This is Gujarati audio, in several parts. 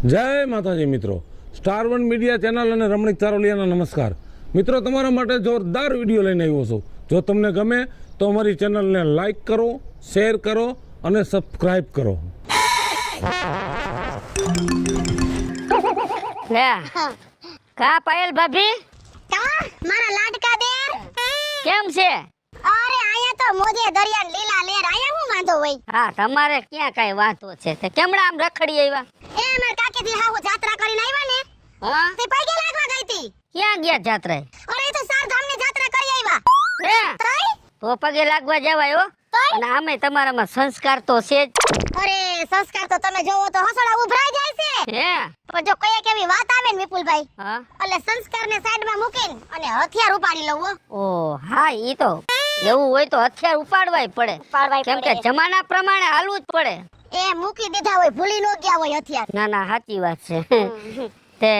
જય માતાજી મિત્રો, સ્ટાર વન મીડિયા ચેનલ અને રમણીક ચારોલિયાના નમસ્કાર. મિત્રો, તમારા માટે જોરદાર વિડીયો લઈને આવ્યો છું. જો તમને ગમે તો અમારી ચેનલને લાઈક કરો, શેર કરો અને સબસ્ક્રાઇબ કરો. લે કા પાયલ ભાભી, કા મારા લાડકા દે કેમ છે? અરે આયા તો મોજે દરિયા લીલા લેર આયા હું વાંધો હોય. હા, તમારે ક્યાં કઈ વાતો છે? તે કેમડા આમ રખડી આવ્યા? એ માર કાકી થી હાહુ જાત્રા કરીને આવ્યા ને, હા, તે પગે લાગવા ગઈ હતી. ક્યાં ગયા જાત્રાએ? અરે એ તો ચારધામ ની જાત્રા કરી આવ્યા. હે, તઈ તો પગે લાગવા જવાય હો. તઈ અને આમે તમારામાં સંસ્કાર તો છે જ. અરે સંસ્કાર તો તમે જોવો તો હસડા ઉભરાઈ જાય છે. હે, પણ જો કઈ કેવી વાત આવે ને વિપુલભાઈ, હા, એટલે સંસ્કાર ને સાઈડ માં મૂકીને અને હથિયાર ઉપાડી લઉં હો. ઓ હા, ઈ તો એવું હોય તો હથિયાર ઉપાડવાય પડે, કેમ કે જમાના પ્રમાણે હાલવું જ પડે. એ મૂકી દીધા હોય, ભૂલી નો ગયા હોય હથિયાર. ના ના, સાચી વાત છે. તે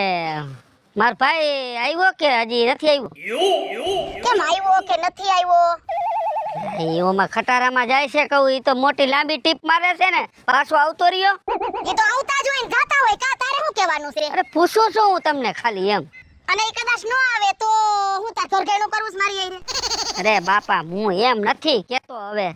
માર ભાઈ આવ્યો કે હજી નથી આવ્યો? કેમ આવ્યો કે નથી આવ્યો? એમાં ખટારામાં જાય છે કહું, ઈ તો મોટી લાંબી ટીપ મારે છે ને, પાછો આવતો રહ્યો. એ તો આવતા જ હોય ને ગાતા હોય. કા તારે શું કહેવાનું છે? અરે પૂછું છું હું તમને ખાલી એમ. અને એ કદાચ નો આવે તો હું તાર ઘરઘેણું કરવું છે મારી આઈને. અરે બાપા, હું એમ નથી કેતો. હવે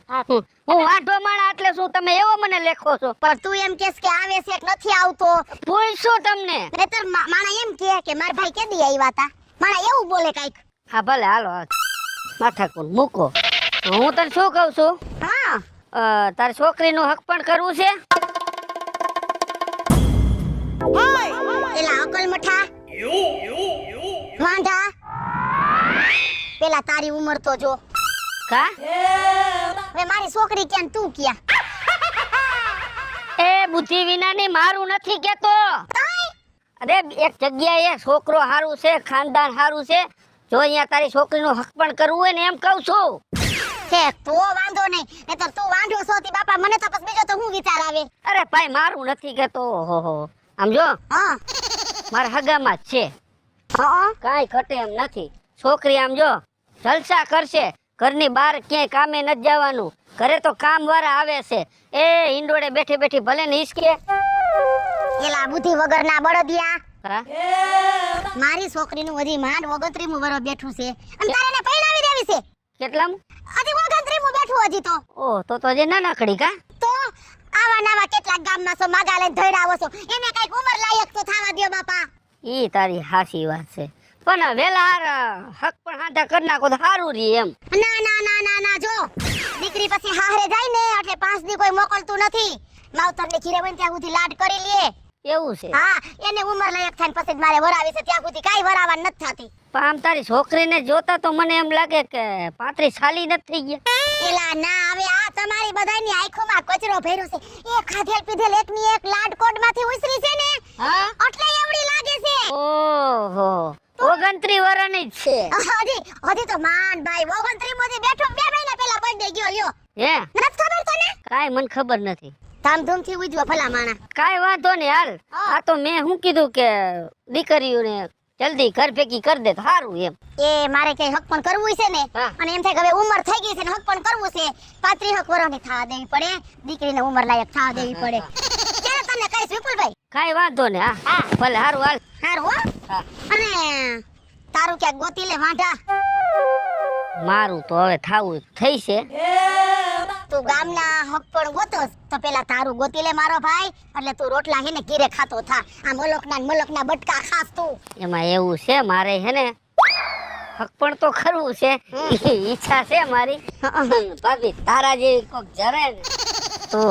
હું વાંઢો માણા એટલે શું તમે એવો મને લેખો છો? પણ તું એમ કેસ કે આવે છે કે નથી આવતો? પૂછશું તમને. નહીતર માણા એમ કે માર ભાઈ કેદી આવ્યા તા. માણા એવું બોલે કાઈક. હા ભલે, હાલો માથાકૂટ મૂકો. હું તને શું કહું છું, હા તારી છોકરીનું હક પણ કરવું છે. એલા અકલ મઠા વાંઢા, પેલા તારી ઉંમર તો જો. કા હવે મારી છોકરી ક્યાં તું ક્યાં? એ બુદ્ધિ વિનાની મારું નથી કેતો. અરે એક જગ્યાએ છોકરો હારું છે, ખાનદાન હારું છે. જો અહીંયા તારી છોકરીનું હક પણ કરવું હોય ને એમ કહું છું. છે તો વાંધો નહીં, નહીતર તું વાંઢો સોતી બાપા, મને તો પછી બીજો તો હું વિચાર આવે. અરે ભાઈ, મારું નથી કેતો. ઓહો, આમ જો હા મારા હગામાં જ છે, હા કાંઈ ઘટે એમ નથી. છોકરી આમ જો જલસા કરશે, ઘરની બહાર ક્યાંય કામે નથી જવાનું. ઘરે તો કામ વાળા આવે છે. એ હિંડોળે બેઠી બેઠી ભલે ને હિસકે. એલા બુદ્ધિ વગરના બળદિયા, હા, મારી છોકરીનું હજી માંડ 29મું વરસ બેઠું છે અને તારે એને પહેરાવી દેવી છે. કેટલામાં? હજી 29મું બેઠું હજી તો. ઓ તો હજી નાનકડી કા? તો આવા નવા કેટલાક ગામમાં છો માગા લઈને ધોઈડાવો છો, એને કઈક ઉંમર લાયક તો થાવા દ્યો બાપા. ઈ તારી હાસી વાત છે, પણ વેલા હક પણ હાથા કરી નાખો તો સારું રહે એમ. ના ના ના ના ના, જો દીકરી પછી હાહરે જાય ને એટલે 5 દી કોઈ મોકલતું નથી. માવતરને ઘીરે હોય ત્યાં સુધી લાડ કરી લે. એવું છે? હા, એને ઉંમર લાયક થાય પછી જ મારે વરાવી છે, ત્યાં સુધી કાઈ વરાવા નથી થતી. પણ આમ તારી છોકરીને જોતા તો મને એમ લાગે કે 35 સાલી નથી થઈ ગયા. એલા ના, હવે આ તમારી બધાની આંખોમાં કચરો ભર્યો છે. એ ખાધેલ પીધેલ એકની એક લાડકોડમાંથી ઉસરી છે ને, હા, એટલે એવડી લાગે છે. ઓહો, 29 વર્ષની જ છે. હજી તો માન ભાઈ 29 મોથી બેઠો, 2 મહિના પહેલા બર્થડે ગયો લ્યો. હે, નથી ખબર તને? કાઈ મને ખબર નથી. ધામધૂમથી ઉજવો ભલા માણા. કાઈ વાંધો નહીં, હાલ. આ તો મેં શું કીધું કે દીકરીઓને જલ્દી ઘર ભેગી કરી દે તો સારું એમ. એ મારે કઈ હક પણ કરવું છે ને, હા. અને એમ થાય કે હવે ઉંમર થઈ ગઈ છે ને હક પણ કરવું છે. 35 વર્ષની થવા દેવી પડે, દીકરીને ઉંમર લાયક થવા દેવી પડે. ત્યારે તને કહીશ વિપુલભાઈ. કાઈ વાંધો નહીં, હા ભલે, સારું હાલ. હારું હો. હા. અને તારું ક્યાંક ગોતી લે વાંઢા. મારું તો હવે થાવું થઈ છે. તું ગામના હક પણ ગોતોસ તો પેલા તારું ગોતી લે મારો ભાઈ, એટલે તું રોટલા હે ને ઘીરે ખાતો થા. આ મલકના બટકા ખાસ તું. એમાં એવું છે, મારે હે ને હક પણ તો કરવું છે. ઈચ્છા છે મારી. ભાભી, તારા જેવી કોક જરે ને તો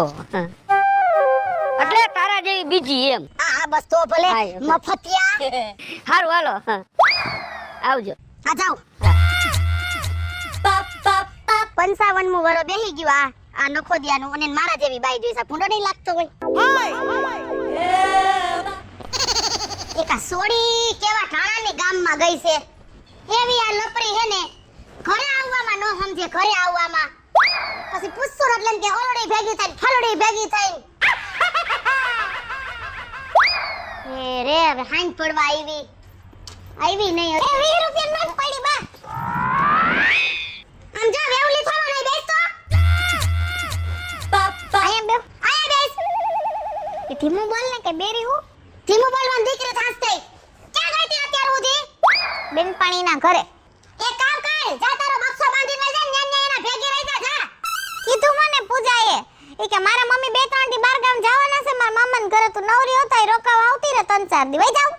એટલે તારા જેવી બીજી એમ. હા બસ તો ભલે. હા, મફતિયા. હારું હાલો, આવજો. હા જાવ. 55મું વરસ બેહી ગયું આ નખોદિયાનું, અને મારા જેવી બાઈ જોઈ છે. ભૂંડો નહીં લાગતો હોય. એક આ સોડી કેવા ઠાણાની ગામમાં ગઈ છે, એવી આ લપરી હે ને ઘરે આવવામાં નો સમજે. ઘરે આવવામાં પછી પૂછતો એટલે એમ કે ઓલડી ભેગી થાય, ફલડી ભેગી થાય. એ રે હવે હાંજ પડવા આવી નહીં. એ 20 રૂપિયા નોટ પડી બા. આમ જો વેવલી થવા નહીં બેસતો. આયા બેસ. કે ધીમું બોલ ને કે બેરી હું ધીમું બોલવાની દીકરી થાસ થઈ. ક્યાં ગઈ તી અત્યાર સુધી? બેનપણીના ઘરે. એક કામ કર, જા તારો બક્સો બાંધીને લઈ જા, ન્યા ન્યા એના ભેગી રહી જા, જા. કીધું મને પૂજાએ. ઈ કે મારા મમ્મી 2-3 દી બાર ગામ જવાના છે મારા મામાના ઘરે, તું નવરી હોતાય રોકાવા આવતી રે 3-4 દી. વઈ જાવ.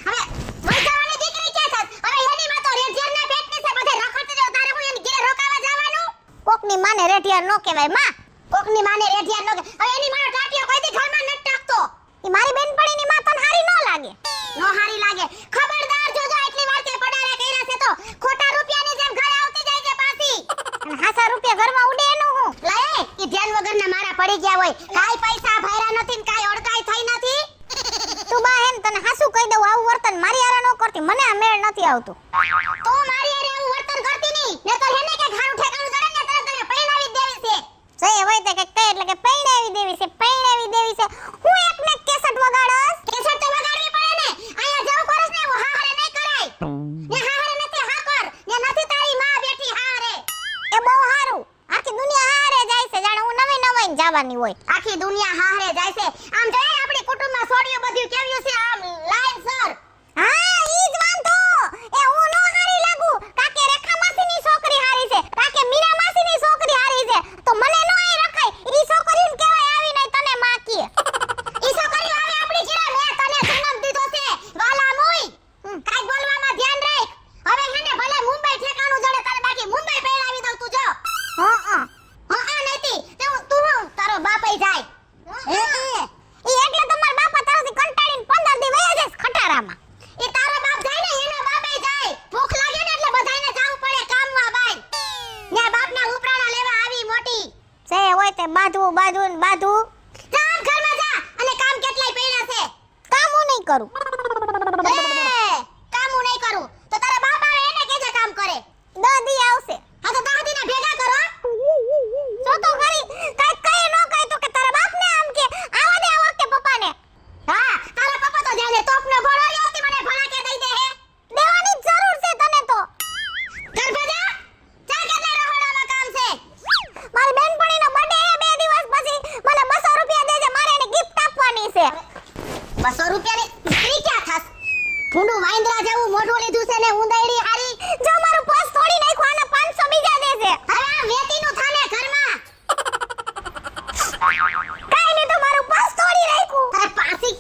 હવે વઈ જવાની દીકરી ક્યાં થાત? હવે એની માં તો રેઢિયાના પેટની છે, બધે રખડતી જાવ, તારે હું એની ઘરે રોકાવા જવાનું? કોકની માને રેઢિયાર નો કહેવાય માં. કોકની માને રેઢિયાર નો કહેવાય. હવે એની માનો ટાટિયો કોઈ દી ઘરમાં ન ટાકતો. ઈ મારી બેનપણીની માં તને હારી નો લાગે. નો હારી લાગે. ખબરદાર જોજો, એટલી વાર તે પડારા કર્યા છે તો ખોટા રૂપિયાની જેમ ઘરે આવતી જાય છે પાછી. અને હાસા રૂપિયા ઘરમાં ઉડે એનું હું. લાય, ઈ ધ્યાન વગરના મારા પડી ગયા હોય. કાઈ પૈસા ભર્યા નથી ને કાઈ અડકાઈ થઈ નથી. તું બા હેન તને હાસુ કહી દઉં, આવું વર્તન મારી હારે નો કરતી, મને આ મેળ નથી આવતું. તું મારી હારે આવું વર્તન કરતી ની, ને તો હેને કે ઘારું ઠેકાણું જડે ને તરત તને પૈણાવી દેવી છે. સહી હોય તે કે કહે એટલે કે પૈણાવી દેવી છે, પૈણાવી દેવી છે. હું એકને કેસેટ વગાડસ? કેસેટ તો વગાડવી પડે ને. આયા જવું કરસ ને હું હારે નહીં કરાય. ને હારે નથી હાકર, ને નથી તારી માં બેઠી હારે. એ બહુ હારું. આખી દુનિયા હારે જાય છે, જાણે હું નવી નવાઈ જવાની હોય. આખી દુનિયા હારે જાય છે. આમ જોઈએ આપણી કુટુંબમાં સોડિયું બધું કેવ્યું છે આમ લાઈન સર. હા ઈ જ વાંધો. એ હું નો હારી લાગુ. કાકે રેખા માસીની છોકરી હારી છે, કાકે મીરા માસીની છોકરી હારી છે, તો મને નો આઈ રખાય. ઈ છોકરીને કહેવાય આવી નહીં તને માં કી. ઈ છોકરીઓ આવે આપણી ઘરે, મેં તને જન્મ દીધો છે વાલા મુઈ. કાઈ બોલવામાં ધ્યાન રાખ. હવે હેને ભલે મુંબઈ ઠેકાણું જડે તારે, બાકી મુંબઈ પહેરાવી દઉં તું જો. નથી તું તારો બાપઈ જાય. ઈ એટલે તમાર બાપા તારાથી કંટાળીને 15 દી વયા જાય ખટારામાં. ઈ તારા બાપ જાય ને એનો બાપઈ જાય. ભૂખ લાગે ને એટલે બધાયને જાવું પડે કામમાં બાઈ. ને બાપના ઉપરાણા લેવા આવી મોટી. સે હોય તે બાધવું બાધવું ને બાધવું. જા ઘરમાં જા અને કામ કેટલાય પડ્યા છે. કામ હું નહીં કરું. કામ હું નહીં કરું તો તારા બાપ આવે એને કેજે કામ કરે. 10 દી આવશે. હા તો 10 દીના ભેગા કરો. જો તો ખરી કાઈ કઈ નો કઈ તો કે તારા બાપને આમ કે આવા દે આ વખતે પપ્પાને. હા તારા પપ્પા તો જાને તોપનો ઘોડો આવતી મને ભલા કે દઈ દે હે. દેવાની જરૂર છે તને તો. ઘર ભજા ચા કેટલા રહોડામાં કામ છે. મારી બેનપણીનો બર્થડે હે 2 દિવસ પછી, મને 200 રૂપિયા દેજે, મારે એને ગિફ્ટ આપવાની છે. 200 રૂપિયાની ઈ ક્યાં થાસ? ભૂંડું વાંદરા જેવું મોઢું લીધું છે ને ઉંદરડી હારી. જો મારું પર્સ તોડી નાખ્યું અને 500 બીજા દેજે. હવે આ વેતીનું થાને ઘરમાં. કાઈ નહીં તો મારું પર્સ તોડી નાખ્યું. અરે પાસી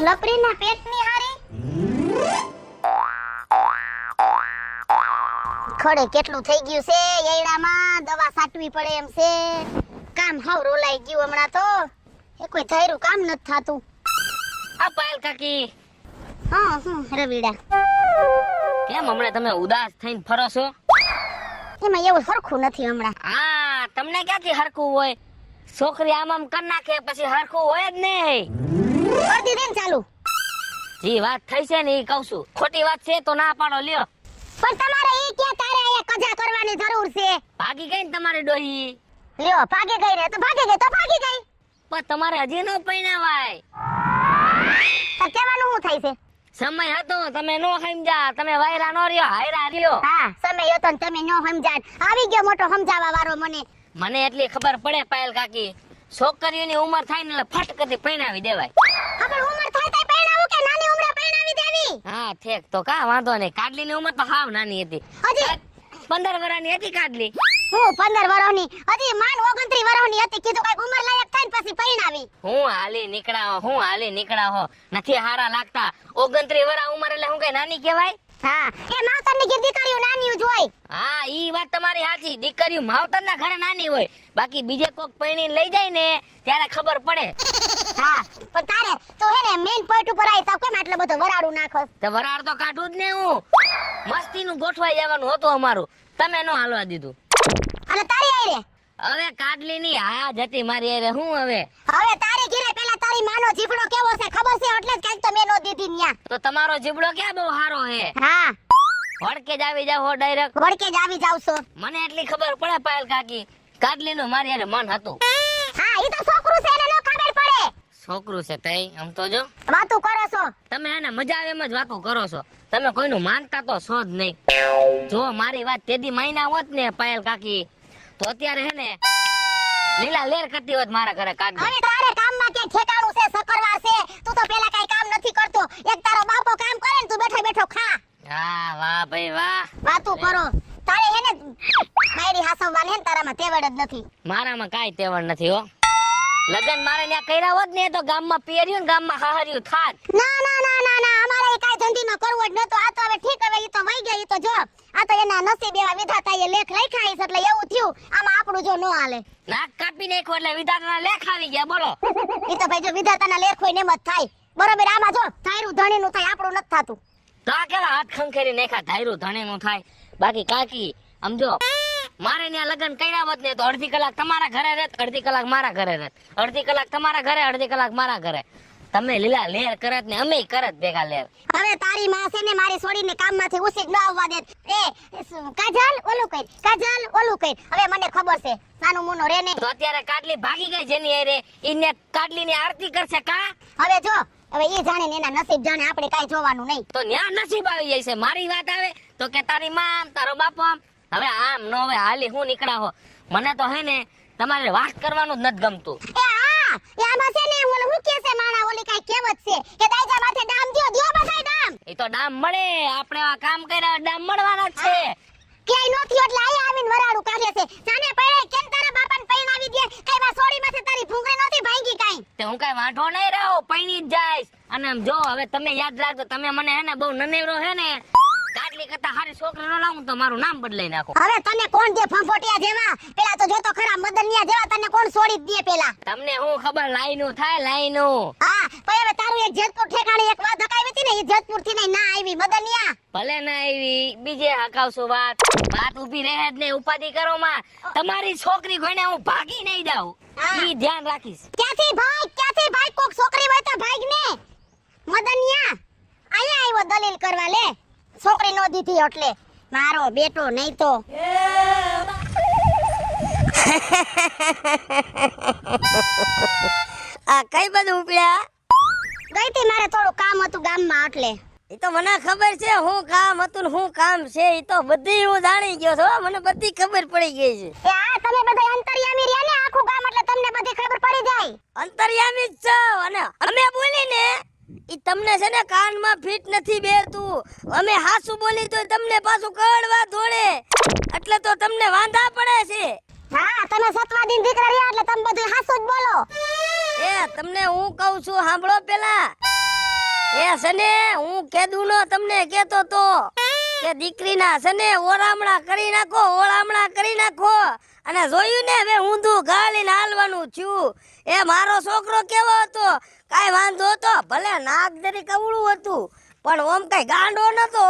લપરીના પેટની હારી. ખડે કેટલું થઈ ગયું છે એડામાં, દવા સાટવી પડે એમ છે. કામ હાવ રોલાઈ ગયું હમણાં તો. એ કોઈ ધૈર્યું કામ નથી થાતું. આ પાયલ કાકી, હા રવિડા. કેમ હમણાં તમે ઉદાસ થઈને ફરો છો? એમાં એવું સરખું નથી હમણાં. હા, તમને ક્યાંથી હરખું હોય? છોકરી આમ આમ કરી નાખે પછી હરખું હોય જ નહીં. કરી દીધી ને ચાલુ. જી વાત થઈ છે ને એ કહું છું, ખોટી વાત છે તો ના પાડો લ્યો. પણ તમારે ઈ ક્યાં તારે અહીંયા કજા કરવાની જરૂર છે? ભાગી ગઈ ને તમારી ડોહી. લ્યો ભાગી ગઈ ને તો ભાગી ગઈ તો ભાગી ગઈ. પણ તમારે હજી નો પૈણાવાય. તાર કહેવાનું શું થાય છે? સમય હતો તમે નો સમજ્યા, તમે વાયરા નો રહ્યો, હાયરા રહ્યો. હા સમય હતો ને તમે નો સમજાણ. આવી ગયો મોટો સમજાવવા વાળો મને. મને એટલી ખબર પડે પાયલ કાકી, છોકરીઓની ઉંમર થાય ને એટલે ફટકથી પૈણાવી દેવાય. હા પણ ઉંમર થાય તઈ પરણાવું કે નાની ઉંમરે પરણાવી દેવી? હા ઠેક તો કા વાંધો નહીં. કાડલીની ઉંમર તો હાવ નાની હતી, હજી 15 વર્ષની હતી કાડલી. હું 15 વર્ષની હજી માન 29 વર્ષની હતી. કીધું કઈ ઉંમર લાયક થાય ને પછી પરણાવી. હું હાલી નીકળાવો નથી હારા લાગતા. 29 વર્ષ ઉંમર એટલે હું કઈ નાની કહેવાય? હા એ માવતરની કે દીકરીઓ નાની જ હોય. હા ઈ વાત તમારી સાચી, દીકરીઓ માવતરના ઘરે નાની હોય, બાકી બીજે કોક પૈણી લઈ જાય ને ત્યારે ખબર પડે. હા પણ તારે તો હે ને મેઈન પોઈન્ટ ઉપર આવી તો કેમ આટલો બધો વરાડું નાખોસ? તો વરાળ તો કાઢું જ ને હું. મસ્તીનું ગોઠવાઈ જવાનું હતું અમારું, તમે નો હાલવા દીધું. અને તારી આઈ રે હવે કાડલી ની હા જતી મારી અરે હું હવે તારી ઘરે પેલા તારી માનો જીભડો કેવો છે ખબર છે, એટલે જ કાઈ તો મેં નો દીધી ન્યા. તો તમારો જીબડો ક્યાં બહુ હારો હે. હા વડકે જ આવી જાવ ડાયરેક્ટ. વડકે જ આવી જાવ છો. મને એટલી ખબર પડે પાયલ કાકી, કાડલી નું મારી અરે મન હતું. હા ઈ તો છોકરું છે એને નો ખબર પડે. છોકરું છે તઈ આમ તો જો વાતું કરો છો તમે, એને મજા આવે એમ જ વાતો કરો છો. તમે કોઈનું માનતા તો છો જ નહીં. જો મારી વાત તેદી મહિના હોત ને પાયલ કાકી, તો અત્યારે હે ને લીલા લેર કરતી હોત મારા ઘરે કાઢી. હવે તારે કામમાં કે ઠેકાણું છે સકરવાર છે તું તો પેલા કઈ કામ નથી કરતો એક તારો બાપો કામ કરે ને તું બેઠો બેઠો ખા હા વાહ ભાઈ વાહ વાતું કરો તારે હેને મારી હાસવવાને હે ને તારામાં તેવડ જ નથી મારામાં કાઈ તેવડ નથી હો લગન મારે ત્યાં કર્યા હોત ને તો ગામમાં પહેર્યું ને ગામમાં હાહર્યું થાત ના ના ના ના ના અમારે ઈ કાઈ ધંધી ન કરવો જ નતો આ તો હવે ઠીક હવે ઈ તો વઈ ગયા ઈ તો જો આ તો એના નસીબ એવા વિધાતાએ લેખ લખ્યા છે એટલે એવું થયું આમાં આપણું જો નો હાલે નાક કાપી નાખ્યો એટલે વિધાતાના લેખ આવી ગયા બોલો ઈ તો ભાઈ જો વિધાતાના લેખ હોય ને એમ જ થાય બરોબર આમાં જો ધાયરું ધણીનું થાય આપણું નથી થાતું તો આ કેવા હાથ ખંખેરી નાખ્યા ધાયરું ધણીનું થાય બાકી કાકી સમજો મારે ત્યાં લગન કર્યા હોત ને તો અડધી કલાક તમારા ઘરે રહેત અડધી કલાક મારા ઘરે રહેત અડધી કલાક તમારા ઘરે અડધી કલાક મારા ઘરે તમે લીલા લેર કરત ને અમે કરત ભેગા લેર હવે તારી માં છે ને મારી છોડીને કામમાંથી ઉસીક ન આવવા દે એ કાજલ ઓલું કઈ હવે મને ખબર છે સાનું મુનો રે ને તો અત્યારે કાટલી ભાગી ગઈ જેની હારે ઈને કાટલીની આરતી કરશે કા હવે જો હવે ઈ જાણે ને એના નસીબ જાણે આપણે કાઈ જોવાનું નહીં તો ન્યા નસીબ આવી જાય છે મારી વાત આવે તો કે તારી માં આમ તારો બાપો આમ હવે આમ નો હવે હાલી હું નીકળા હો મને તો હે ને તમારે વાત કરવાનું જ નથી ગમતું એ આમાં છે ને ઓલું હું કે છે માણા ઓલી કાઈ કહેવત છે કે દાઈજા માથે ડામ દ્યો બધાય ડામ એ તો ડામ મળે આપણે આ કામ કર્યા ડામ મળવાના જ છે ક્યાંય નોથી એટલે આયા આવીને વરાડું કાઢે છે જાને પડે કેમ તારા બાપાને પૈણાવી દે કઈ વા સોડી માથે તારી ભૂંગળી નોતી ભાંગી કાઈ તે હું કઈ વાંઢો નહીં રહો પૈણી જ જાઈશ અને આમ જો હવે તમે યાદ રાખજો તમે મને હે ને બહુ નનેવરો હે ને કાટલી કરતા હારી છોકરી ન લાવું તો મારું નામ બદલાઈ નાખો હવે તને કોણ દે ફંફોટિયા જેવા પેલા તો જોતો ખરા મદનિયા જેવા તને કોણ છોડી દે પેલા તમને હું ખબર લાઈનું થાય લાઈનું હા પણ હવે તારું એક જેતપુર ઠેકાણે એક વાત હકાવી હતી ને એ જેતપુર થી નહીં ના આવી મદનિયા ભલે ના આવી બીજે હકાવશું વાત ઊભી રહે જ નહીં ઉપાધિ કરો માં તમારી છોકરી કોઈને હું ભાગી નહીં દઉં ઈ ધ્યાન રાખીશ ક્યાંથી ભાઈ કોક છોકરી હોય તો ભાગ ને મદનિયા આયા આવ્યો દલીલ કરવા લે છોકરી નો દીધી એટલે મારો બેટો નહીં તો આ કઈ બધું ઉપડ્યા ગઈ તી મારે થોડું કામ હતું ગામમાં એટલે એ તો મને ખબર છે હું કામ હતું ને હું કામ છે એ તો બધી હું જાણી ગયો છો મને બધી ખબર પડી ગઈ છે એ આ તમે બધા અંતરિયામી રહ્યા ને આખું ગામ એટલે તમને બધી ખબર પડી જાય અંતર્યામી જ છો અને અમે બોલી ને ઈ તમને છે ને કાનમાં ફિટ નથી બેરતું અમે હાસુ બોલી તો તમને પાછું કડવા ધોળે એટલે તો તમને વાંધા પડે છે હા તમે સતવા દિન દીકરા રહ્યા એટલે તમે બધું હાસુ જ બોલો એ તમને હું કહું છું સાંભળો પેલા એ સને હું કેદુનો તમને કેતો તો કે દીકરીના સને ઓરામણા કરી નાખો અને જોયું ને હવે ઊંધું ગાળીને હાલવાનું થયું એ મારો છોકરો કેવો હતો કાઈ વાંધો હતો ભલે નાક જરી કવળું હતું પણ ઓમ કઈ ગાંડો નતો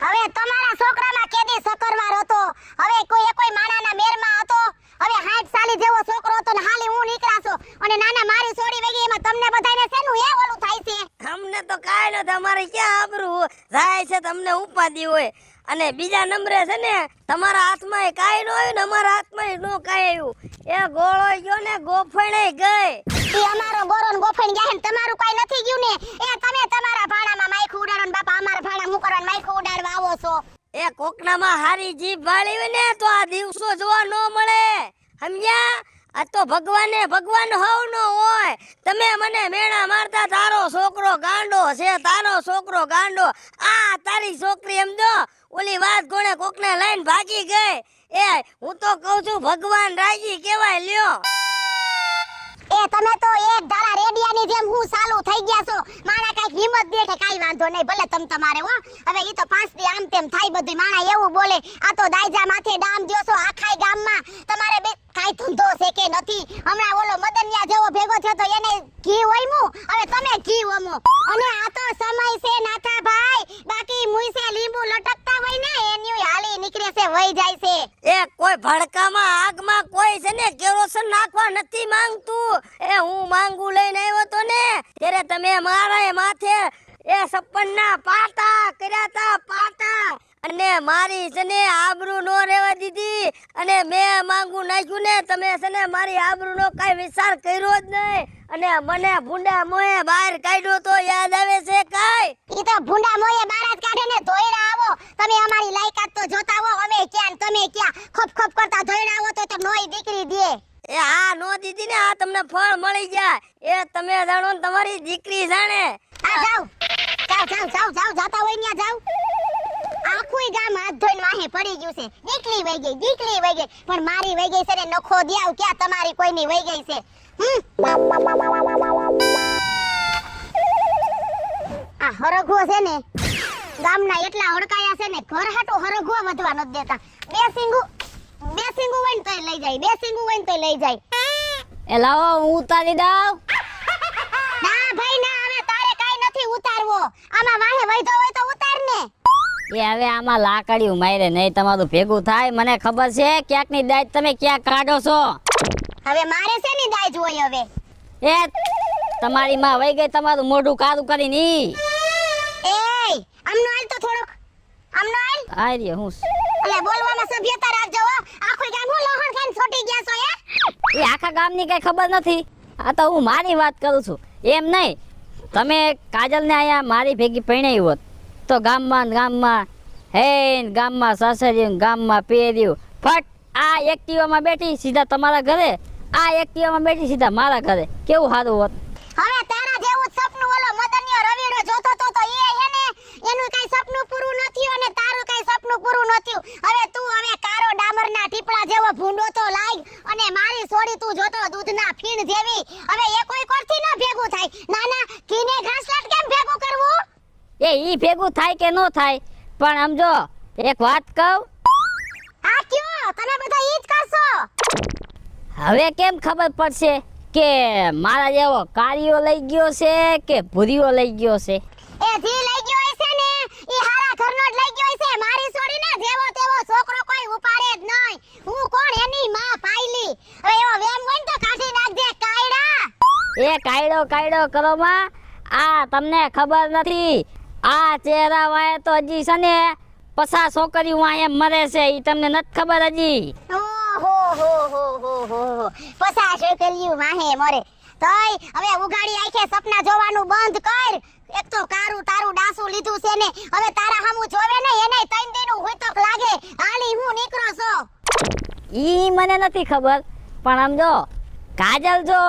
હવે તમારા છોકરામાં કેદી સકરવાર હતો હવે કોઈ માણાના મેરમાં હતો હવે 60 સાલી જેવો છોકરો હતો ને હાલી હું નીકળાસો અને નાના મારી છોડી વેગી એમાં તમને બધાને શેનું એ ઓલું થાય છે અમને તો કાઈ ન તમારે ક્યાં આબરૂ જાય છે તમને ઉપાધિ હોય અને બીજા નંબરે છે ને તમારા હાથમાં કાઈ ન આવ્યું ને અમારા હાથમાં નો કાઈ આવ્યું એ ગોળો ગયો ને ગોફણે ગઈ ઈ અમારો ગોરો ને ગોફણ ગયા ને તમારું કાઈ નથી ગયું ને એ તમે તમારા ભાણામાં માઈખું ઉડાડો ને બાપા અમારા ભાણા હું કરવાનું માઈખું ઉડાડવા આવો છો એ કોકનામાં હારી જીભ વાળી હોય ને તો આ દિવસો જોવા ન મળે સમજ્યા આ તો ભગવાન હોવ નો હોય તમે મને મેણા મારતા તારો છોકરો ગાંડો આ તારી છોકરી એમ જો ઓલી વાત કોણે કોકને લઈને ભાગી ગઈ એ હું તો કહું છું ભગવાન રાજી કેવાય લ્યો એ તમે તો એક ધારા રેડિયાની જેમ હું ચાલુ થઈ ગયા છો માણા કાઈ હિંમત દેખે કાઈ વાંધો નહીં ભલે તમ તમારે હો હવે ઈ તો 5 દી આમ તેમ થાય બધું માણા એવું બોલે આ તો દાઈજા માથે ડામ દ્યો છો આખાય ગામમાં તમારે બે કાઈ ધંધો છે કે નથી હમણાં ઓલો મદનિયા જેવો ભેગો થયો તો એને ઘી વઈમું હવે તમે ઘી વમો અને આ તો સમય છે નાથા ભાઈ બાકી મુઈસે લીંબુ લટકતા હોય ને એની હાલી નીકળે છે વઈ જાય છે એ કોઈ ભડકામાં આગમાં કોઈ છે ને કેરોસન નાખવા નથી માંગતું એ હું માંગુ લઈને આવ્યો તો ને ત્યારે તમે મારા માથે એ સપનના પાટા કર્યા તા અને મારી છે ને આબરૂ નો રહેવા દીધી અને મેં માંગુ નાખ્યું ને તમે છે ને મારી આબરૂ નો કઈ વિચાર કર્યો જ નહીં અને મને ભૂંડા મોએ બહાર કાઢ્યો તો યાદ આવે છે કાઈ ઈ તો ભૂંડા મોએ બહાર જ કાઢે ને ધોઈડા આવો તમે અમારી લાયકાત તો જોતા હો અમે ક્યાં તમે ક્યાં ખપ કરતા ધોઈડા આવો તો નોઈ દીકરી દે એ હા નો દીધી ને આ તમને તમને ફળ મળી જાય એ તમે જાણો ને તમારી દીકરી જાણે. આ જાવ જાતા હોય ન્યા જાવ. આખુંય ગામ હાથ ધોઈને વાહે પડી ગયું છે. દીકરી વઈ ગઈ પણ મારી વઈ ગઈ છે ને નખો દ્યાવ ક્યાં તમારી કોઈની વઈ ગઈ છે. આ હરગવો છે ને ગામના એટલા હડકાયા છે ને ઘર હાટો હરગવો વધવા નથી દેતા. બે સિંગુ વઈને તોય લઈ જાય. એ લાવો હું ઉતારી દઉં. ના ભાઈ ના, હવે તારે કાઈ નથી ઉતારવો. આમાં વાહે વઈધો હોય તો ઉતાર ને. એ હવે આમાં લાકડીયું મારે નહીં તમારું ભેગું થાય. મને ખબર છે ક્યાંક ની દાજ તમે ક્યાં કાઢો છો. હવે મારે છે ને દાજ હોય હવે. એ તમારી માં વઈ ગઈ તમારું મોઢું કાળું કરીને. એય આમનો હાલ તો થોડોક આમનો હાલ. આ રે હું અલે બોલવામાં સભ્યતા રાખજો હો. આખું ગામ હું લોહણ ખાઈને છોટી ગયા છો એ આખા ગામની કઈ ખબર નથી. આ તો હું મારી વાત કરું છું. એમ નહીં તમે કાજલને અહીંયા મારી ભેગી પરણાવી હોત તો ગામમાં ગામમાં સાસરિયું ગામમાં પહેર્યું ફટ આ એક્ટિવામાં બેઠી સીધા તમારા ઘરે, આ એક્ટિવામાં બેઠી સીધા મારા ઘરે. કેવું સારું હોત. હવે તારા જેવું જ સપનું ઓલો મદનિયો રવિડો જોતો તો એ હે ને એનું કઈ સપનું પૂરું ન થયું અને તારું કઈ સપનું પૂરું ન થયું. હવે તું હવે કારો ડામરના ટીપડા જેવો ભૂંડો તો લાગ અને મારી સોડી તું જોતો દૂધના ફીણ જેવી. હવે એ કોઈ કોરથી ન ભેગું થાય. નાના ઘીને ઘાસલાટ કેમ ભેગું કરવું? એ ઈ ભેગું થાય કે ન થાય પણ સમજો એક વાત કહું. આ કયો તમે બધા ઈ જ કરશો? હવે કેમ ખબર પડશે કે મારા જેવો કાળિયો લઈ ગયો છે કે ભૂરીયો લઈ ગયો છે? એ જી લઈ ગયો હશે ને ઈ હારા ઘરનો જ લઈ ગયો હશે. મારી છોડીને જેવો તેવો છોકરો કોઈ ઉપાડે જ નહીં. હું કોણ એની માં પાયલી. હવે એવો વેમ હોય ને તો કાઢી નાખજે કાયડા. એ કાયડો કરો માં. આ તમને ખબર નથી આ ચહેરા વાય તો હજી છે ને 50 છોકરીઓ અહીંયા મરે છે. ઈ તમને નથી ખબર હજી. ઓહો પસા શેકલ્યું વાહે મરે. તોય હવે ઉગાડી આંખે સપના જોવાનું બંધ કર. એક તો કારું તારું ડાસું લીધું છે ને હવે તારા હામું જોવે ને એને 3 દિનું હોય તો લાગે હાલી હું નીકળો છો. ઈ મને નથી ખબર પણ સમજો કાજલ જો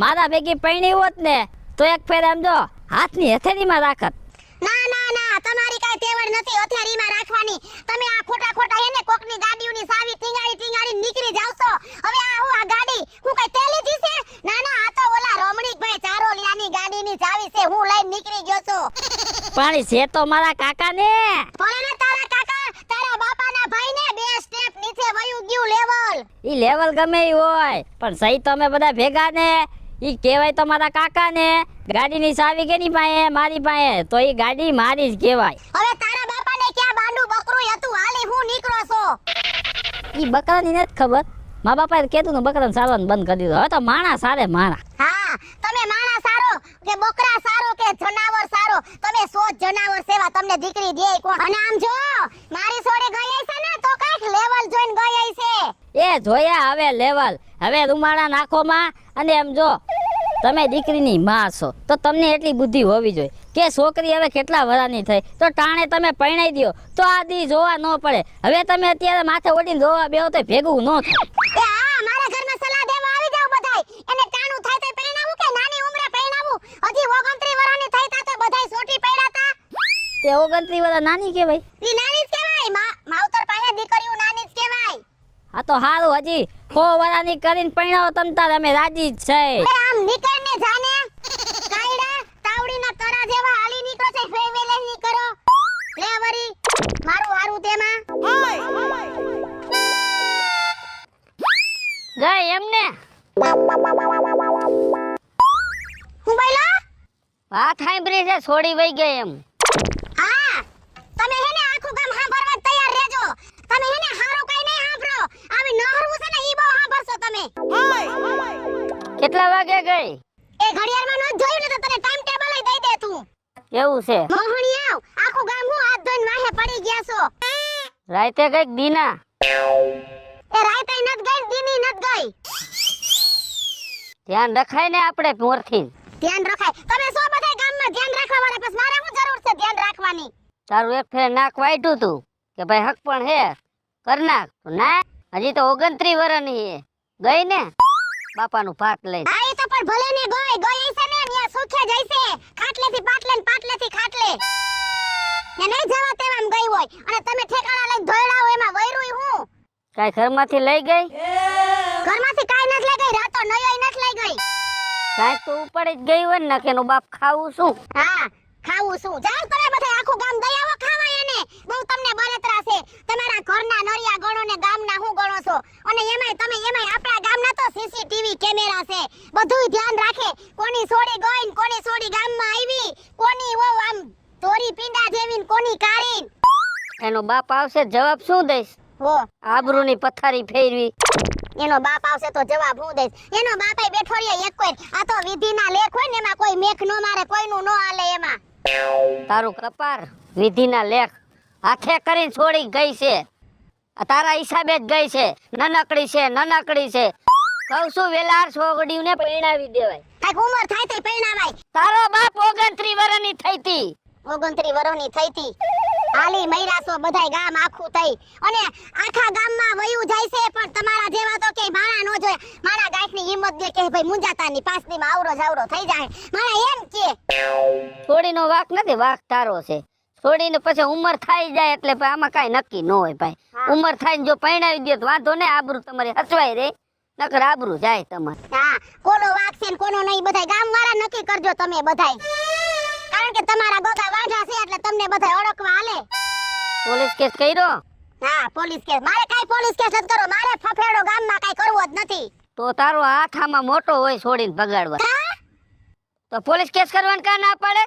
મારા ભેગી પરણી હોત ને તો એક ફેર સમજો હાથની હથેળીમાં રાખત. ના તમારી કાઈ તેવડ નથી હથિયારીમાં રાખવાની. તમે આ ખોટા એને કોકની ગાડીઓની સાવી ટીંગાડી નીકળી જાવ છો. હવે આ ગાડી હું કઈ તેલી જી છે? ના આ તો ઓલા રમણીકભાઈ ચારોલિયાની ગાડીની ચાવી છે. હું લઈને નીકળી ગયો છું. પણ છે તો મારા કાકા ને. પણ ને તારા કાકા તારા બાપાના ભાઈને 2 સ્ટેપ નીચે વયું ગયું લેવલ. ઈ લેવલ ગમે ઈ હોય પણ સહી તમે બધા ભેગા ને ઈ કહેવાય તો મારા કાકા ને. ગાડીની ચાવી કેની પાસે? મારી પાસે. તો ઈ ગાડી મારી જ કહેવાય. હવે તારા બાપાને ક્યાં બાંડું બકરું હતું હાલી હું નીકળો છો. ઈ બકરાની નથી ખબર. મા બાપાએ કીધું ને બકરાને સારવાનું બંધ કરી દીધું. હવે તો માણા સારે માણા. હા તમે માણા સારો કે બકરા સારો કે જનાવર સારો? તમે 100 જનાવર સેવા તમને દીકરી દે કોણ? અને આમ જો મારી સોડે ગઈ છે ને તો કાઈક લેવલ જોઈને ગઈ છે. એ જોયા હવે લેવલ. હવે રૂમાળા નાખો માં. અને એમ જો તમે દીકરીની માં છો તો તમને એટલી બુદ્ધિ હોવી જોઈએ કે છોકરી હવે કેટલા વરાની થઈ તો ટાણે તમે પરણાઈ દો તો આ દી જોવા ન પડે. હવે તમે અત્યારે માથે ઓડીને જોવા બેહો તો ભેગું ન થાય. એ હા મારા ઘરમાં સલાહ દેવા આવી જાવ બધાય. એને ટાણું થાય તો પરણાવું કે નાની ઉંમરે પરણાવું? હજી 29 વર્ષની થઈ તા તો બધાય સોટી પડ્યા તે 29 વર્ષ નાની કહેવાય? ઈ નાની જ કહેવાય. માવતર પાસે દીકરીઓ નાની જ કહેવાય. આ તો હારું હજી 100 વર્ષની કરીને પરણાવો તમ તાર અમે રાજી જ છે. આમ નીકળ ને જાને કાયડા તાવડીના તરા જેવા હાલી નીકળો છે. ફેવેલે ની કરો લે વરી મારું હારું તેમાં જાય એમને હું બોલો. વાત સાંભળી છે છોડી વઈ ગઈ એમ. હા તમે હેને આખું ગામ સાંભળવા તૈયાર રહેજો. તમે હેને હારું કઈ નહીં સાંભળો. આવી નહરવું છે ને ઈ બહુ સાંભળશો તમે. કેટલા વાગે ગઈ? એ ઘડિયાળમાં ન જોયું ને તો તને ટાઈમ ટેબલ દઈ દે તું. એવું છે? મોહણી આવ આખું ગામ હું હાથ ધોઈને વાહે પડી ગયા છો. રાતે ગઈ દીના? એ રાતે નત ગઈ દીની નત ગઈ. ધ્યાન રખાય ને આપણે મોરથી. ધ્યાન રખાય. તમે સો બધા ગામમાં ધ્યાન રાખવા વાળા બસ મારે શું જરૂર છે ધ્યાન રાખવાની? તારું એક ફેર નાક વાઈટું તું કે ભાઈ હક પણ હે કર નાખ. ના હજી તો 29 વર્ષની હે. ગઈ ને બાપાનું ભાત લઈને. હા એ તો પણ ભલે ને ગઈ છે ને ન્યા સુખે જઈશે ખાટલેથી પાટલે ને પાટલેથી ખાટલે ને નહીં જવા તેવામ ગઈ હોય અને તમે ઠેકાણા લઈને ધોયડા હોય એમાં વૈરુંય હું કાંઈ ઘરમાંથી લઈ ગઈ? ઘરમાંથી કાઈ નથી લઈ ગઈ રાતો નયોય નથી લઈ ગઈ કાંઈ તો ઉપડી જ ગઈ હોય ને કે એનું બાપ ખાવું શું? હા ખાવું શું જાવ તમે બધા આખું ગામ દયાવો ખાવા એને બહુ તમને બળતરા છે તમારા ઘરના નરિયા ગણો ને ગામના હું ગણો છો અને એમાંય આપણા ગામના તો સીસીટીવી કેમેરા છે બધુંય ધ્યાન રાખે કોની છોડી ગઈ ને કોની છોડી ગામમાં આવી કોની વો આમ તોરી પિંડા જેવી ને કોની કારીન એનો બાપ આવશે જવાબ શું દઈશ? હો આબરૂની પથારી ફેરવી. એનો બાપ આવશે તો જવાબ હું દઈશ એનો બાપે બેઠો રે એક કોઈ આ તો વિધિના લેખ હોય ને એમાં કોઈ મેખ નો મારે કોઈનું નો હાલે એમાં તારું કપાર વિધિના લેખ હાથે કરીને છોડી ગઈ છે. આ તારા હિસાબે જ ગઈ છે. નનકડી છે કહું છું વેલાર છોકડીને પરણાવી દેવાય. કાઈક ઉંમર થાય તે પરણાવાય તારો બાપ 29 વર્ષની થઈ તી. 29 વર્ષની થઈ તી હાલી મૈરાસો બધાય ગામ આખું થઈ અને આખા ગામમાં વયું જાય છે પણ તમારા જેવા તો કે ભાણા નો જોય મારા ગાયકની હિંમત દે કે ભાઈ મુંજાતાની પાસદીમાં આવરો જાવરો થઈ જાય મારા એમ કે છોડીનો વાક નથી, વાક તારો છે. છોડીને પછી ઉંમર થાય જાય એટલે ભાઈ આમાં કાંઈ નક્કી ન હોય ભાઈ. ઉંમર થાય ને જો પરણાવી દે તો વાંધો ને, આબરૂ તમારી હચવાય રે, નકર આબરૂ જાય તમારે. હા કોનો વાક છે ને કોનો નહીં બધાય ગામવાળા નક્કી કરજો તમે બધાય કારણ કે તમારા ગોગા વાંઢા છે એટલે તમને બધાય ઓળખવા હાલે. પોલીસ કેસ કર્યો? હા પોલીસ કેસ મારે કાઈ પોલીસ કેસ જ કરો મારે ફફેડો ગામમાં કાઈ કરવો જ નથી. તો તારો હાથ આમાં મોટો હોય છોડીને ભગાડવા, હા તો પોલીસ કેસ કરવાનું કા ના પાડે?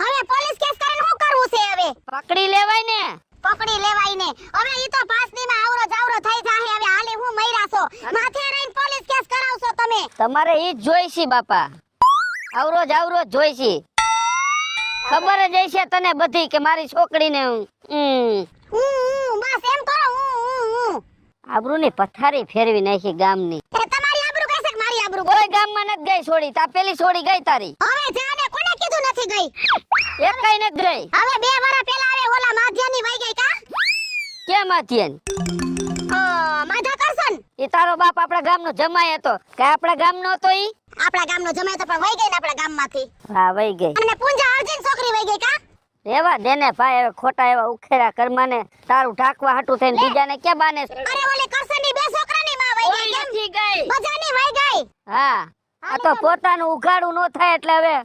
હવે પોલીસ કેસ કરીને શું કરવું છે હવે? પકડી લેવાય ને. પકડી લેવાય ને હવે ઈ તો 5 દીમાં આવરો જાવરો થઈ જાહે. હવે હાલે હું મૈરાસો માથે રહીને પોલીસ કેસ કરાવશો તમે? તમારે ઈ જ જોઈશી બાપા, આવરો જોઈશી. ખબર જ હશે તને બધી કે મારી છોકરીને બસ એમ કરો આબરૂની પથારી ફેરવી નાખી ગામની. એ તમારી આબરૂ કહેશે કે મારી આબરૂ? કોઈ ગામમાં નથી ગઈ છોડી, તા પેલી છોડી ગઈ તારી. હવે જાને કોને કીધું નથી ગઈ? એકાઈ નથી ગઈ. હવે 2 વર્ષ પહેલા આવે ઓલા માધ્યાની વઈ ગઈ કા? કેમ આથિયન? માધા કરસન ઈ તારો બાપ આપણા ગામનો જમાઈ હતો કે આપણા ગામનો હતો ઈ? આપણા ગામનો જમાઈ તો પણ વઈ ગઈ ને આપણા ગામમાંથી. હા વઈ ગઈ. અને પૂંજા અર્જુન છોકરી વઈ ગઈ કા? રેવા દેને ભાઈ, હવે ખોટા એવા ઉખેરા કરમાને તારું ઢાકવા હાટું થઈને બીજાને કે બાને? અરે ઓલી કરસનની 2 છોકરાની માં વઈ ગઈ કેમ? ગઈ બજાની વઈ ગઈ. હા આ તો પોતાનું ઉઘાડું નો થાય એટલે હવે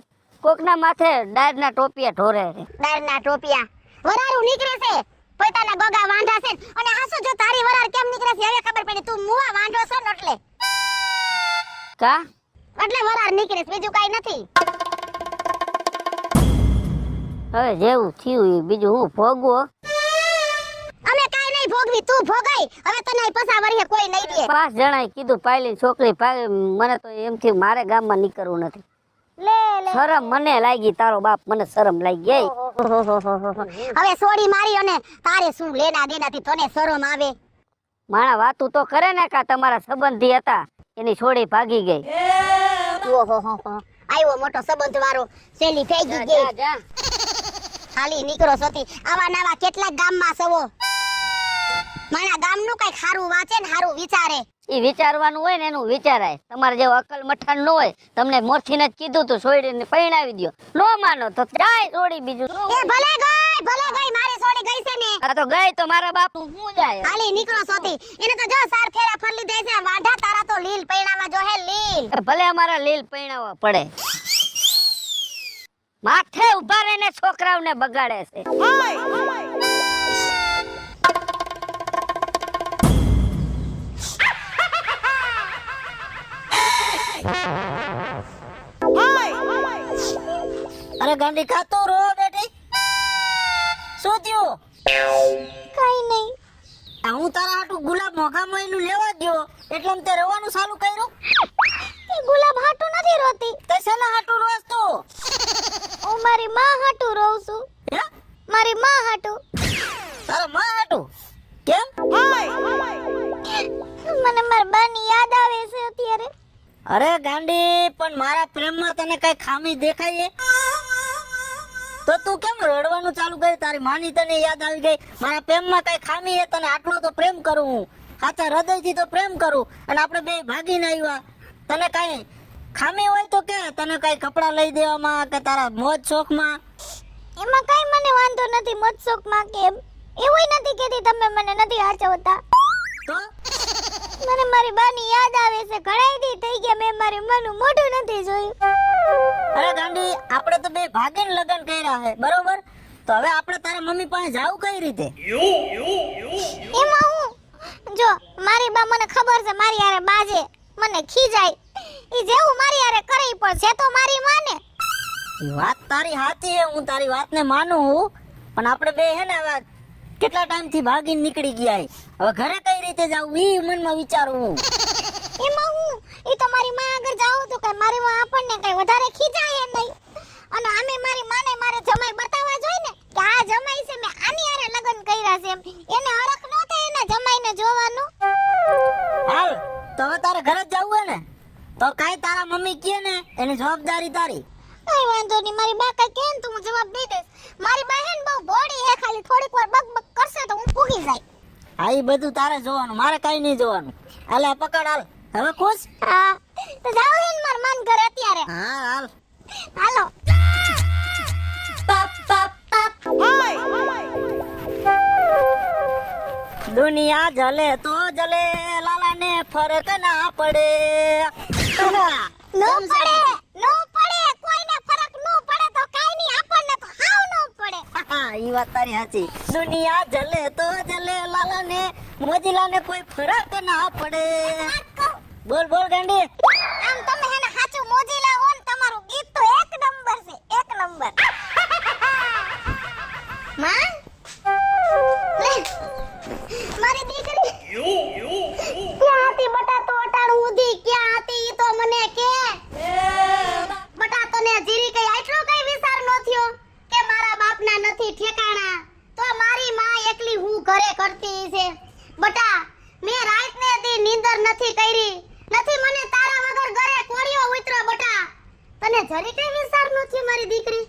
કોકના માથે ડાયરના ટોપિયા ઢોરે છે. ડારના ટોપિયા વરારું નીકળે છે પોતાના ગોગા વાંઢા છે અને હાસુ જો તારી વરાર કેમ નીકળે છે હવે ખબર પડી. તું મુવા વાંઢો છો ને કા એટલે વરાર નીકળે છે બીજું કાઈ નથી. હવે જેવું થયું ઈ બીજું હું ભોગવો. અમે કાઈ નહીં ભોગવી તું ભોગાઈ. હવે તને પસા વરીએ કોઈ નહીં દે. 5 જણાએ કીધું પાયલી છોકરી પાય, મને તો એમ થયું મારે ગામમાં નીકળવું નથી. લે શરમ મને લાગી, તારો બાપ મને શરમ લાગી ગઈ. હવે સોડી મારી અને તારે શું લેના દેનાથી તને શરમ આવે? માણા વાતું તો કરે ને કા તમારા સંબંધી હતા એની છોડી ભાગી ગઈ. ઓહો આયો મોટો સંબંધ વાળો સેલી ફેગી ગઈ. ખાલી નીકળો સતી આવા નવા કેટલા ગામમાં સવો મારા ગામનું કઈ ખારું વાંચે ને હારું વિચારે. ઈ વિચારવાનું હોય ને એનું વિચારાય. તમારે જેવો અકલ મઠાણ ન હોય, તમને મોરથીને જ કીધું તું છોડીને પરણાવી દ્યો, નો માનો તો જાય છોડી બીજું. એ ભલે ગઈ મારી સોડી ગઈ છે ને. આ તો ગઈ તો મારા બાપુ હું જાય. ખાલી નીકળો સોતી એને તો જો સાર ફેરા ફર લીધે છે વાંઢા તારા તો લીલ પૈણામાં જો હે લીલ. ભલે અમારા લીલ પરણાવવા પડે, માથે ઉભા રહીને છોકરાઓને બગાડે છે. અરે ગાંડી ખાતો રો બેટી, શું થયું? કઈ નહીં. આ હું તારા હાટુ ગુલાબ મોઘામાં એનું લેવા ગયો એટલે તે રવાનું ચાલુ કર્યું. એ ગુલાબ હાટુ નથી રોતી. તે શેના હાટુ રોસ તું? હું મારી માં હાટુ રોઉં છું. હે? મારી માં હાટુ. તારા માં હાટુ? કેમ? મને મારી બાની યાદ આવે છે અત્યારે. અરે ગાંડી, પણ મારા પ્રેમમાં તને કઈ ખામી દેખાય તો તું કેમ રડવાનું ચાલુ કરી? તારી માની તને યાદ આવી ગઈ? મારા પ્રેમમાં કઈ ખામી હે? તને આટલો તો પ્રેમ કરું હું, સાચા હૃદયથી તો પ્રેમ કરું, અને આપણે બે ભાગીને આવ્યા તને કઈ ખામી હોય તો કે તને કઈ કપડા લઈ દેવામાં કે તારા મોજ શોખમાં? એમાં કઈ મને વાંધો નથી મતશોકમાં કે એવું નથી કેતી તમે મને નથી હાચવતા. તો મને મારી બાની યાદ આવે છે. ઘણાય દી થઈ ગયા મેં મારી માનું મોઢું નથી જોયું. અરે ગાંડી, આપણે તો બે ભાગીને લગ્ન કર્યા છે, બરોબર? તો હવે આપણે તારા મમ્મી પાસે જાવું કઈ રીતે? એમાં હું જો મારી બા મને ખબર છે મારી હારે બાજે મને ખીજાય ઈ જેવું મારી હારે કરે પણ છે તો મારી માને. ઈ વાત તારી સાચી છે, હું તારી વાતને માનું છું, પણ આપણે બે હે ને હવે કેટલા ટાઈમ થી ભાગીને નીકળી ગયા છે. હવે ઘરે કઈ રીતે જાવું ઈ મનમાં વિચારવું. એમાં હું ઈ તો મારી માં આગળ જાવ તો કઈ મારી માં આપણને કઈ વધારે ખીજાય નહીં. અને આમે મારી માને મારે જમાઈ બતાવવા જોઈએ ને કે આ જમાઈ છે મેં આની હારે લગ્ન કર્યા છે એમ. એને હરખ ન થાય એના જમાઈને જોવાનું. હાલ તો હવે તારે ઘરે જ જવું હે ને તો કાઈ તારા મમ્મી કહે ને એની જવાબદારી તારી. કઈ વાંધો નહીં મારી બા કઈ કહે ને તો હું જવાબ દઈ દઈશ. મારી બા હે ને બહુ ભોળી હે ખાલી થોડીક વાર બક કરશે તો હું પૂગી જાય. હા ઈ બધું તારે જોવાનું, મારે કઈ નહીં જોવાનું. હાલે પકડ હાલ. હવે ખુશ? હા તો જાવ હે ને માર માન ઘરે અત્યારે. હા હાલ. હાલો. દુનિયા જલે તો જલે, લાલાને ફરક ના પડે. નો પડે કોઈને ફરક નો પડે તો કાઈ નહીં આપણને તો હાવ નો પડે. હા ઈ વાત તારી સાચી. દુનિયા જલે તો જલે, લાલાને મોજીલાને કોઈ ફરક ના પડે. બોલ બોલ ગાંડી. આમ તમે હેને સાચું મોજીલા હો ને તમારું ગીત તો એક નંબર છે, એક નંબર. માં મારી દીકરી ક્યાં હતી બટા? તો અટાણું ઉધી ક્યાં હતી ઈ તો મને કે. બટા તને જીરી કઈ આટલો કઈ વિચાર નો થયો કે મારા બાપના નથી ઠેકાણા તો મારી માં એકલી હું ઘરે કરતી છે. બટા મેં રાત ને દી નીંદર નથી કરી, નથી મને તારા વગર ઘરે કોળિયો ઉતરો. બટા તને જરી કઈ વિચાર નો થયો મારી દીકરી?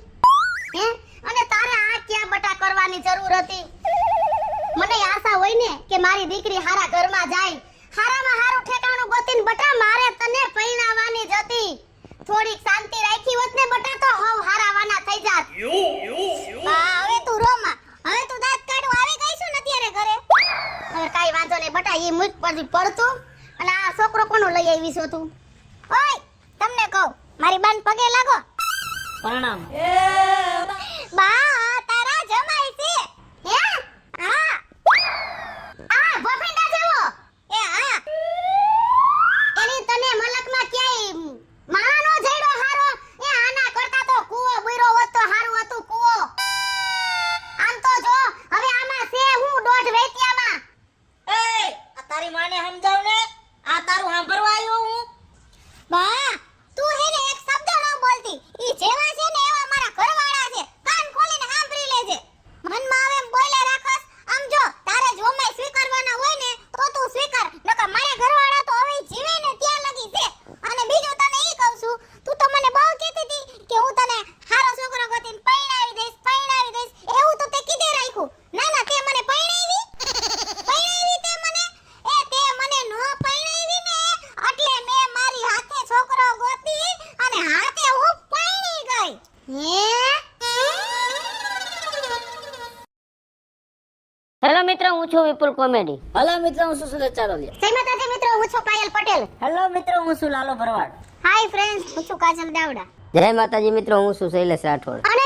હે અને તારે આ ક્યાં બટા કરવાની જરૂર હતી? મને આશા હોય ને કે મારી દીકરી હારા ઘરમાં જાય, હારામાં હારું ઠેકાણું ગોતીને બટા મારે તને પૈણાવાની જ હતી. થોડીક શાંતિ રાખી હોત ને બટા તો હવ હારાવાના થઈ જાત. હા હવે તું રોમાં, હવે તું દાંત કાઢવા આવી ગઈ છું ને અત્યારે ઘરે. હવે કાઈ વાંધો નહીં બટા, ઈ મુખ પરથી પડતું. અને આ છોકરો કોનો લઈ આવી છો તું? ઓય તમને કહું મારી બાન પગે લાગો. પ્રણામ. બા તારા જમાઈ છે. હે હા આ ભોપિંડા જેવો. એ હા એની તને મલકમાં ક્યાંય માનો જઈડો હારો. એ આના કરતા તો કૂવો બુરો હોત તો હારું હતું કૂવો. આમ તો જો હવે આમાં છે હું દોઢ વેટિયામાં. એ આ તારી માને સમજાવ ને, આ તારું સાંભળવા આવ્યો હું. બા તું હે ને એક શબ્દ ન બોલતી. ઈ જેવા છે ને એવા મારા ઘરવાળા છે, કાન ખોલીને સાંભળી લેજે. મનમાં આવે એમ બોલે રાખસ. આમ જો તારે જો મેં સ્વીકારવાના હોય ને તો તું સ્વીકાર, નકર મારા ઘરવાળા તો હવે જીવે ને ત્યાં લગી છે. અને બીજું તને ઈ કહું છું, તું તો મને બહુ કહેતી હતી કે હું તને હારો છોકરો ગોતીને પૈણાવી દઈશ, પૈણાવી દઈશ. એવું તો તે કીધે રાખ્યું. ના ના તે મને પૈણાવી તે મને. એ તે મને નો પૈણાવી ને એટલે મેં મારી હાથે છોકરો ગોતી અને હાથે હું પૈણી ગઈ. હેલો મિત્રો, હું છું વિપુલ કોમેડી. હેલો મિત્રો, હું છું સુરજ ચારોલિયા. જય માતાજી મિત્રો, હું છું પાયલ પટેલ. હેલો મિત્રો, હું છું લાલો ભરવાડ. હાય ફ્રેન્ડ્સ, હું છું કાજલ દાવડા. જય માતાજી મિત્રો, હું છું શૈલેષ રાઠોડ. અને